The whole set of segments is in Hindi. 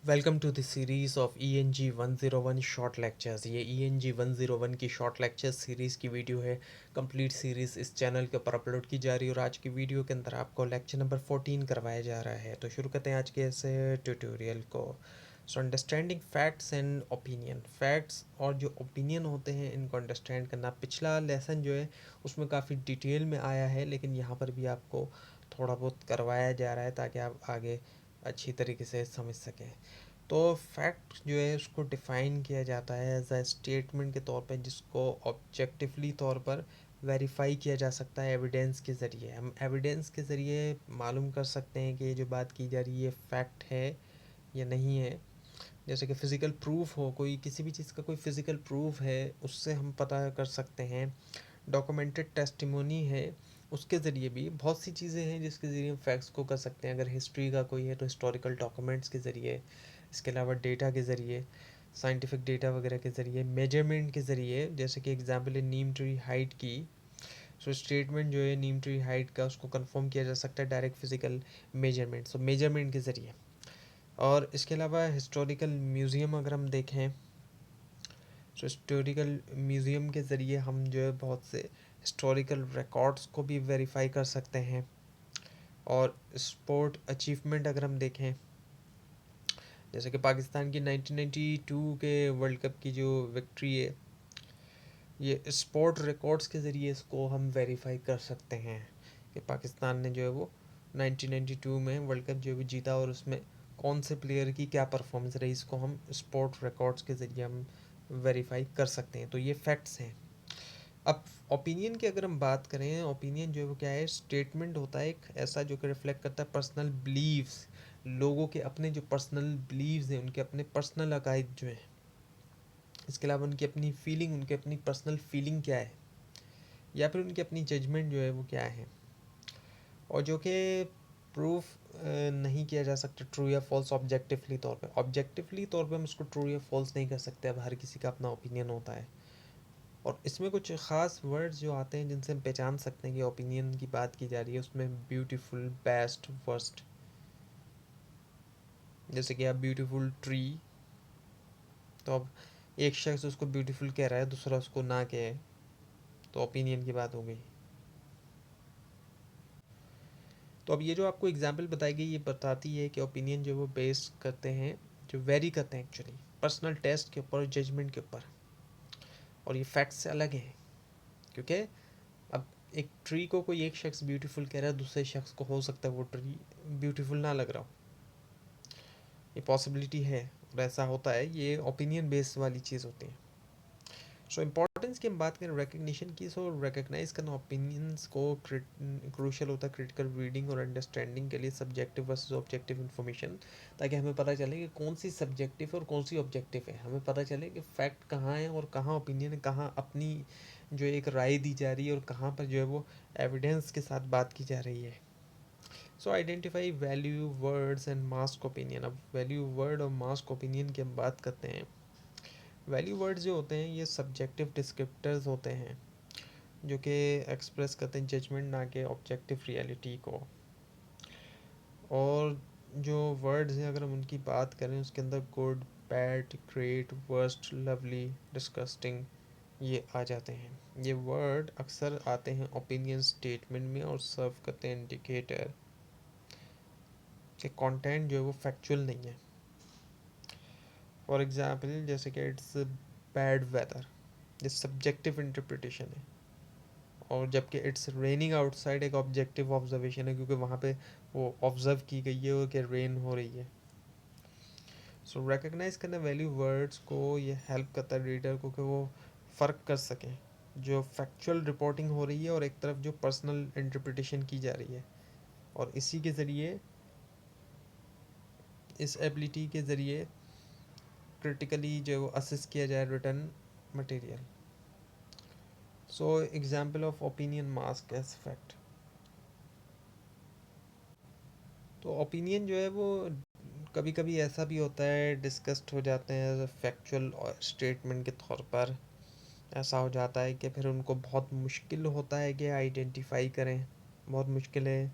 Welcome to the series of ENG 101 short lectures. ये ENG 101 की शॉर्ट लेक्चर्स सीरीज़ की वीडियो है। कंप्लीट सीरीज़ इस चैनल के ऊपर अपलोड की जा रही है और आज की वीडियो के अंदर आपको लेक्चर नंबर 14 करवाया जा रहा है। तो शुरू करते हैं आज के ऐसे ट्यूटोरियल को। So understanding facts and opinion. Facts और जो ओपिनियन होते हैं इनको अंडरस्टैंड करना। पिछला लेसन जो है उसमें काफ़ी डिटेल में आया है, लेकिन यहाँ पर भी आपको थोड़ा बहुत करवाया जा रहा है ताकि आप आगे अच्छी तरीके से समझ सकें। तो फैक्ट जो है उसको डिफ़ाइन किया जाता है एज अ स्टेटमेंट के तौर पे जिसको ऑब्जेक्टिवली तौर पर वेरीफाई किया जा सकता है एविडेंस के ज़रिए। हम एविडेंस के ज़रिए मालूम कर सकते हैं कि ये जो बात की जा रही है फैक्ट है या नहीं है। जैसे कि फ़िज़िकल प्रूफ हो, कोई किसी भी चीज़ का कोई फ़िज़िकल प्रूफ है उससे हम पता कर सकते हैं। डॉक्यूमेंटेड टेस्टिमोनी है, उसके ज़रिए भी बहुत सी चीज़ें हैं जिसके ज़रिए हम फैक्ट्स को कर सकते हैं। अगर हिस्ट्री का कोई है तो हिस्टोरिकल डॉक्यूमेंट्स के ज़रिए, इसके अलावा डेटा के ज़रिए, साइंटिफिक डेटा वगैरह के ज़रिए, मेजरमेंट के ज़रिए। जैसे कि एग्जांपल है नीम ट्री हाइट की। सो स्टेटमेंट जो है नीम ट्री हाइट का उसको कंफर्म किया जा सकता है डायरेक्ट फिजिकल मेजरमेंट, सो मेजरमेंट के ज़रिए। और इसके अलावा हिस्टोरिकल म्यूज़ियम अगर हम देखें, सो हिस्टोरिकल म्यूज़ियम के ज़रिए हम जो है बहुत से हिस्टोरिकल रिकॉर्ड्स को भी वेरीफाई कर सकते हैं। और स्पोर्ट अचीवमेंट अगर हम देखें, जैसे कि पाकिस्तान की 1992 के वर्ल्ड कप की जो विक्ट्री है, ये स्पोर्ट रिकॉर्ड्स के ज़रिए इसको हम वेरीफाई कर सकते हैं कि पाकिस्तान ने जो है वो 1992 में वर्ल्ड कप जो है वो जीता और उसमें कौन से प्लेयर की क्या परफॉर्मेंस रही, इसको हम स्पोर्ट रिकॉर्ड्स के ज़रिए हम वेरीफाई कर सकते हैं। तो ये फैक्ट्स हैं। अब ओपिनियन की अगर हम बात करें, ओपिनियन जो है वो क्या है, स्टेटमेंट होता है एक ऐसा जो कि रिफ्लेक्ट करता है पर्सनल बिलीव्स, लोगों के अपने जो पर्सनल बिलीव्स हैं, उनके अपने पर्सनल अकायद जो हैं। इसके अलावा उनकी अपनी फीलिंग, उनकी अपनी पर्सनल फीलिंग क्या है, या फिर उनकी अपनी जजमेंट जो है वो क्या है, और जो कि प्रूफ नहीं किया जा सकता ट्रू या फॉल्स ऑब्जेक्टिवली तौर पे। ऑब्जेक्टिवली तौर पे हम उसको ट्रू या फॉल्स नहीं कर सकते, अब हर किसी का अपना ओपिनियन होता है। और इसमें कुछ ख़ास वर्ड्स जो आते हैं जिनसे हम पहचान सकते हैं कि ओपिनियन की बात की जा रही है। उसमें ब्यूटीफुल, बेस्ट, वर्स्ट। जैसे कि आप ब्यूटीफुल ट्री, तो अब एक शख्स उसको ब्यूटीफुल कह रहा है, दूसरा उसको ना कहे, तो ओपिनियन की बात हो गई। तो अब ये जो आपको एग्जांपल बताई गई ये बताती है कि ओपिनियन जो वो बेस करते हैं, जो वेरी करते हैं एक्चुअली पर्सनल टेस्ट के ऊपर, जजमेंट के ऊपर। और ये फैक्ट्स से अलग हैं, क्योंकि अब एक ट्री को कोई एक शख्स ब्यूटीफुल कह रहा है, दूसरे शख्स को हो सकता है वो ट्री ब्यूटीफुल ना लग रहा हो। ये पॉसिबिलिटी है और ऐसा होता है, ये ओपिनियन बेस्ड वाली चीज़ होती है। सो इम्पोर्टेंस की हम बात करें रिकग्निशन की, सो रिकग्नाइज करना ओपिनियंस को क्रूशल होता है क्रिटिकल रीडिंग और अंडरस्टैंडिंग के लिए सब्जेक्टिव वर्सेस ऑब्जेक्टिव इन्फॉर्मेशन, ताकि हमें पता चले कि कौन सी सब्जेक्टिव और कौन सी ऑब्जेक्टिव है। हमें पता चले कि फैक्ट कहाँ है और कहाँ ओपिनियन है, कहाँ अपनी जो एक राय दी जा रही है और कहाँ पर जो है वो एविडेंस के साथ बात की जा रही है। सो identify value words and mask opinion. अब वैल्यू वर्ड और मास्क ओपिनियन की हम बात करते हैं। वैल्यू वर्ड्स जो होते हैं ये सब्जेक्टिव डिस्क्रिप्टर्स होते हैं जो कि एक्सप्रेस करते हैं जजमेंट, ना कि ऑब्जेक्टिव रियलिटी को। और जो वर्ड्स हैं अगर हम उनकी बात करें, उसके अंदर good, bad, great, worst, lovely, disgusting ये आ जाते हैं। ये वर्ड अक्सर आते हैं ओपिनियन स्टेटमेंट में और सर्व करते हैं इंडिकेटर कि कंटेंट जो है वो फैक्चुअल नहीं है। फॉर एग्जांपल जैसे कि इट्स बैड वेदर, ये सब्जेक्टिव इंटरप्रिटेशन है। और जबकि इट्स रेनिंग आउटसाइड एक ऑब्जेक्टिव ऑब्जर्वेशन है, क्योंकि वहाँ पे वो ऑब्जर्व की गई है और कि रेन हो रही है। सो रिकग्नाइज करना वैल्यू वर्ड्स को ये हेल्प करता है रीडर को कि वो फ़र्क कर सकें जो फैक्चुअल रिपोर्टिंग हो रही है और एक तरफ जो पर्सनल इंटरप्रिटेशन की जा रही है। और इसी के ज़रिए, इस एबिलिटी के ज़रिए क्रिटिकली जो असेस किया जाए written material. So example of opinion mask as fact. तो ओपिनियन जो है वो कभी कभी ऐसा भी होता है डिस्कस्ड हो जाते हैं फैक्चुअल स्टेटमेंट के तौर पर। ऐसा हो जाता है कि फिर उनको बहुत मुश्किल होता है कि आइडेंटिफाई करें, बहुत मुश्किल है।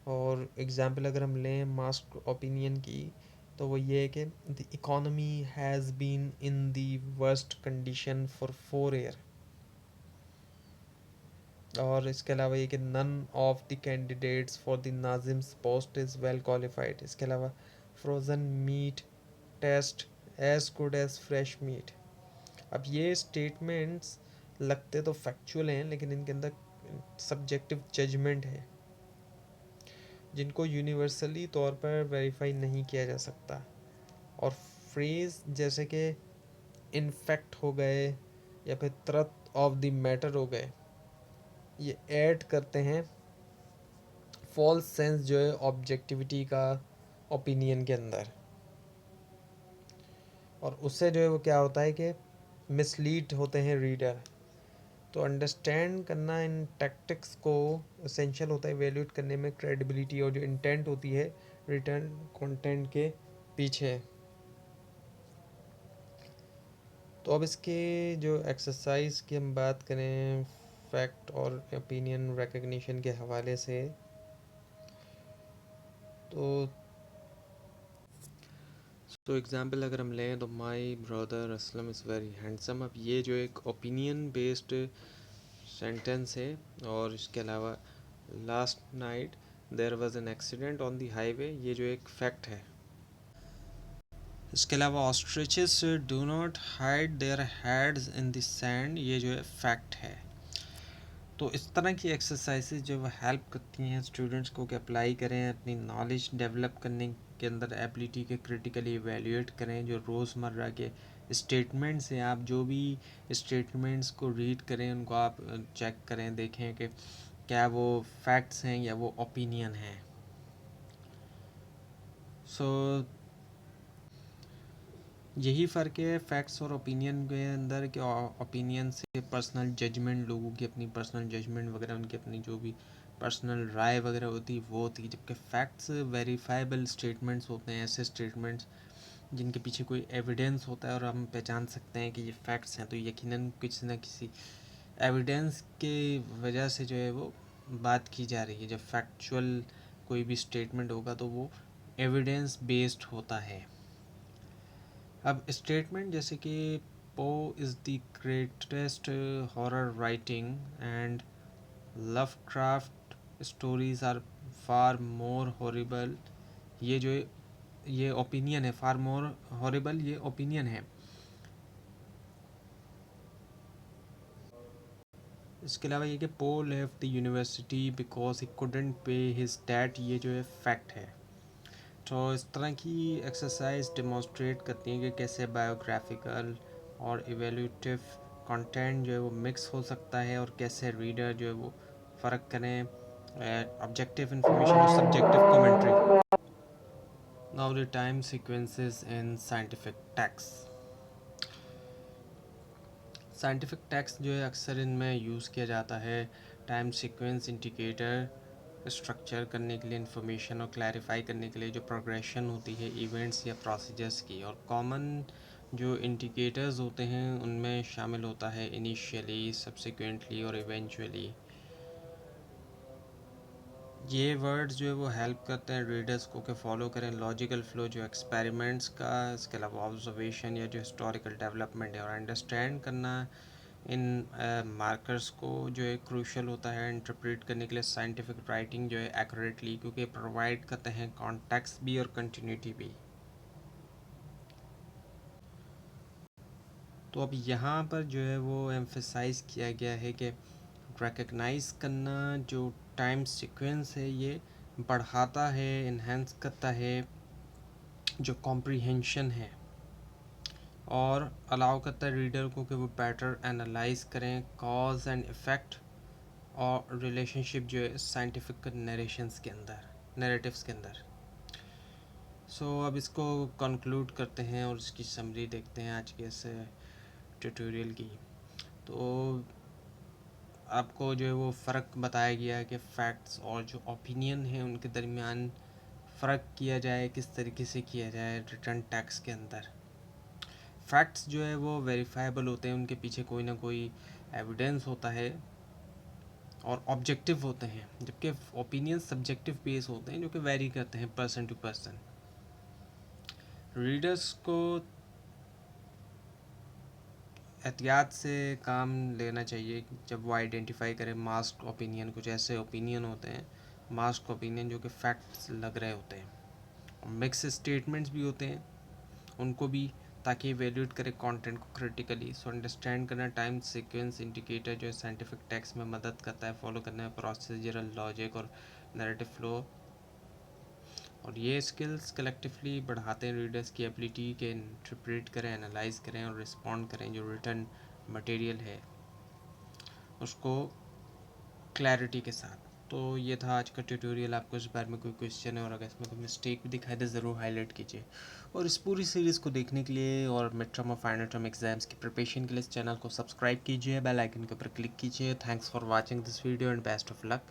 और एग्ज़ाम्पल अगर हम लें मास्क ओपिनियन की, तो वो ये है कि the economy has been in the worst condition for 4 year. और इसके अलावा ये कि none of the candidates for the nazim's post is well qualified. इसके अलावा frozen meat taste as good as fresh meat. अब ये स्टेटमेंट्स लगते तो फैक्चुअल हैं, लेकिन इनके अंदर सब्जेक्टिव जजमेंट है जिनको यूनिवर्सली तौर पर वेरीफाई नहीं किया जा सकता। और फ्रेज जैसे कि इनफैक्ट हो गए या फिर ट्रुथ ऑफ द मैटर हो गए, ये ऐड करते हैं फॉल्स सेंस जो है ऑब्जेक्टिविटी का ओपिनियन के अंदर। और उससे जो है वो क्या होता है कि मिसलीड होते हैं रीडर। तो अंडरस्टैंड करना इन टैक्टिक्स को एसेंशियल होता है वैल्यूएट करने में क्रेडिबिलिटी और जो इंटेंट होती है रिटर्न कंटेंट के पीछे। तो अब इसके जो एक्सरसाइज की हम बात करें फैक्ट और ओपिनियन रिकग्निशन के हवाले से, तो एग्ज़ाम्पल अगर हम लें तो my brother Aslam is very handsome. अब ये जो एक ओपिनियन बेस्ड सेंटेंस है। और इसके अलावा last night there was an accident on the highway, ये जो एक फैक्ट है। इसके अलावा ostriches do not hide their heads in the sand, ये जो है फैक्ट है। तो इस तरह की एक्सरसाइजेज जो वो हेल्प करती हैं स्टूडेंट्स को कि अप्लाई करें, अपनी नॉलेज डेवलप करने के अंदर एबिलिटी के क्रिटिकली इवेल्यूएट करें। जो रोज़मर्रा के स्टेटमेंट्स हैं, आप जो भी स्टेटमेंट्स को रीड करें उनको आप चेक करें, देखें कि क्या वो फैक्ट्स हैं या वो ओपिनियन हैं। सो यही फ़र्क है फैक्ट्स और ओपिनियन के अंदर कि ओपिनियन से पर्सनल जजमेंट, लोगों की अपनी पर्सनल जजमेंट वगैरह, उनकी अपनी जो भी पर्सनल राय वगैरह होती वो होती, जबकि फैक्ट्स वेरीफाइबल स्टेटमेंट्स होते हैं, ऐसे स्टेटमेंट्स जिनके पीछे कोई एविडेंस होता है और हम पहचान सकते हैं कि ये फैक्ट्स हैं। तो यकीनन किसी न किसी एविडेंस के वजह से जो है वो बात की जा रही है। जब फैक्चुअल कोई भी स्टेटमेंट होगा तो वो एविडेंस बेस्ड होता है। अब स्टेटमेंट जैसे कि Poe is the greatest horror writing and Lovecraft stories are far more horrible, ये जो ये ओपिनियन है, फार मोर हॉरिबल ये ओपिनियन है। इसके अलावा ये कि पो left the university because he couldn't पे हिज डेट, ये जो है फैक्ट है। तो इस तरह की एक्सरसाइज डेमोन्स्ट्रेट करती हैं कि कैसे बायोग्राफिकल और इवेल्यूटिव कंटेंट जो है वो मिक्स हो सकता है और कैसे रीडर जो है वो फ़र्क करें ऑब्जेक्टिव इंफॉर्मेशन और subjective commentary. Now the time sequences in scientific text. Scientific text जो है अक्सर इनमें यूज़ किया जाता है टाइम सीक्वेंस इंडिकेटर स्ट्रक्चर करने के लिए, इंफॉर्मेशन और क्लैरिफाई करने के लिए जो प्रोग्रेशन होती है इवेंट्स या प्रोसीजर्स की। और कॉमन जो इंडिकेटर्स होते हैं उनमें शामिल होता है इनिशियली, सब्सिक्वेंटली और इवेंचुअली। ये वर्ड्स जो है वो हेल्प करते हैं रीडर्स को कि फॉलो करें लॉजिकल फ्लो जो एक्सपेरिमेंट्स का, इसके अलावा ऑब्जर्वेशन या जो हिस्टोरिकल डेवलपमेंट है। और अंडरस्टैंड करना इन मार्कर्स को जो है क्रूशल होता है इंटरप्रेट करने के लिए साइंटिफिक राइटिंग जो है एक्यूरेटली, क्योंकि प्रोवाइड करते हैं कॉन्टेक्स्ट भी और कंटिन्यूटी भी। तो अब यहाँ पर जो है वो एम्फेसाइज किया गया है कि रिकग्नाइज करना जो टाइम सीक्वेंस है ये बढ़ाता है, इन्हेंस करता है जो कॉम्प्रिहेंशन है, और अलाउ करता है रीडर को कि वो बेटर एनालाइज करें कॉज एंड इफ़ेक्ट और रिलेशनशिप जो है साइंटिफिक नरेशंस के अंदर, नैरेटिव्स के अंदर। अब इसको कंक्लूड करते हैं और इसकी समरी देखते हैं आज के इस ट्यूटोरियल की। तो आपको जो है वो फ़र्क बताया गया है कि फैक्ट्स और जो ओपिनियन है उनके दरमियान फ़र्क किया जाए, किस तरीके से किया जाए रिटर्न टैक्स के अंदर। फैक्ट्स जो है वो वेरीफाइबल होते हैं, उनके पीछे कोई ना कोई एविडेंस होता है और ऑब्जेक्टिव होते हैं, जबकि ओपिनियन सब्जेक्टिव बेस होते हैं जो कि वेरी करते हैं पर्सन टू पर्सन। रीडर्स को एहतियात से काम लेना चाहिए जब वो आइडेंटिफाई करें मास्क ओपिनियन। कुछ ऐसे ओपिनियन होते हैं मास्क ओपिनियन जो कि फैक्ट्स लग रहे होते हैं, और मिक्स स्टेटमेंट्स भी होते हैं उनको भी, ताकि इवेल्यूएट करें कंटेंट को क्रिटिकली। सो अंडरस्टैंड करना टाइम सीक्वेंस इंडिकेटर जो है साइंटिफिक टेक्स्ट में मदद करता है फॉलो करने में प्रोसीजरल लॉजिक और नैरेटिव फ्लो, और ये स्किल्स कलेक्टिवली बढ़ाते हैं रीडर्स की एबिलिटी के इंटरप्रेट करें, एनालाइज करें और रिस्पॉन्ड करें जो रिटर्न मटेरियल है उसको क्लैरिटी के साथ। तो ये था आज का ट्यूटोरियल। आपको इस बारे में कोई क्वेश्चन है और अगर इसमें कोई मिस्टेक भी दिखाई दे ज़रूर हाईलाइट कीजिए। और इस पूरी सीरीज़ को देखने के लिए और मिड टर्म और फाइनल टर्म एग्जाम्स की प्रिपरेशन के लिए इस चैनल को सब्सक्राइब कीजिए, बेल आइकन के ऊपर क्लिक कीजिए। Thanks for watching this video and best of luck.